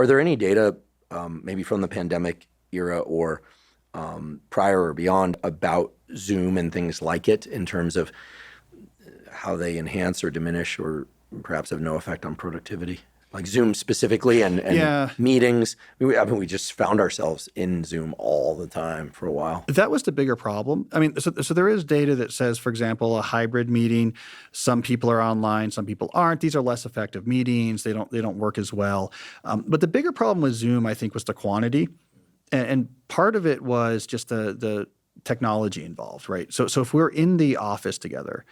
Are there any data, maybe from the pandemic era or prior or beyond, about Zoom and things like it in terms of how they enhance or diminish or perhaps have no effect on productivity? Like Zoom specifically and Yeah, meetings. We just found ourselves in Zoom all the time for a while. that was the bigger problem. I mean, so there is data that says, for example, a hybrid meeting, some people are online, some people aren't. These are less effective meetings. They don't work as well. But the bigger problem with Zoom, I think, was the quantity. And part of it was just the technology involved, right? So if we're in the office together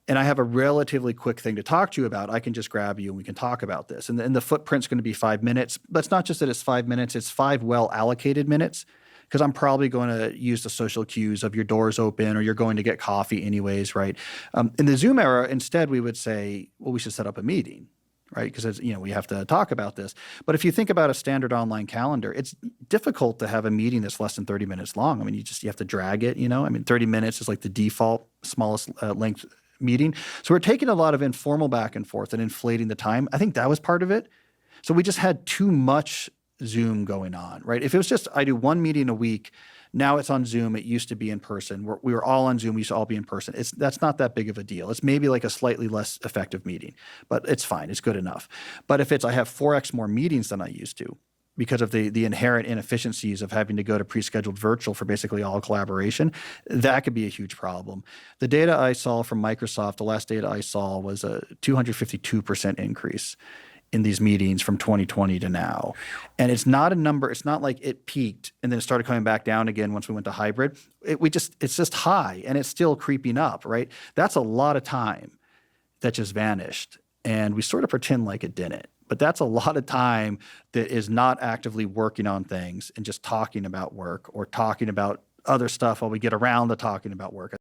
and I have a relatively quick thing to talk to you about, I can just grab you and we can talk about this. And the footprint's going to be 5 minutes. But it's not just that it's 5 minutes, it's 5 well allocated minutes, because I'm probably going to use the social cues of your door's open or you're going to get coffee anyways, right? In the Zoom era, instead, we would say, well, we should set up a meeting, right? Because we have to talk about this. But if you think about a standard online calendar, it's difficult to have a meeting that's less than 30 minutes long. I mean, you have to drag it, I mean, 30 minutes is like the default smallest length meeting. So we're taking a lot of informal back and forth and inflating the time. I think that was part of it. So we just had too much Zoom going on, right? If it was just I do one meeting a week, now it's on Zoom. It used to be in person. We were all on Zoom. We used to all be in person. That's not that big of a deal. It's maybe like a slightly less effective meeting, but it's fine. It's good enough. But if I have 4x more meetings than I used to because of the inherent inefficiencies of having to go to pre-scheduled virtual for basically all collaboration, that could be a huge problem. The data I saw from Microsoft, the last data I saw was a 252% increase in these meetings from 2020 to now. And it's not a number, it's not like it peaked and then it started coming back down again once we went to hybrid. It's just high and it's still creeping up, right? That's a lot of time that just vanished. And we sort of pretend like it didn't. But that's a lot of time that is not actively working on things and just talking about work or talking about other stuff while we get around to talking about work.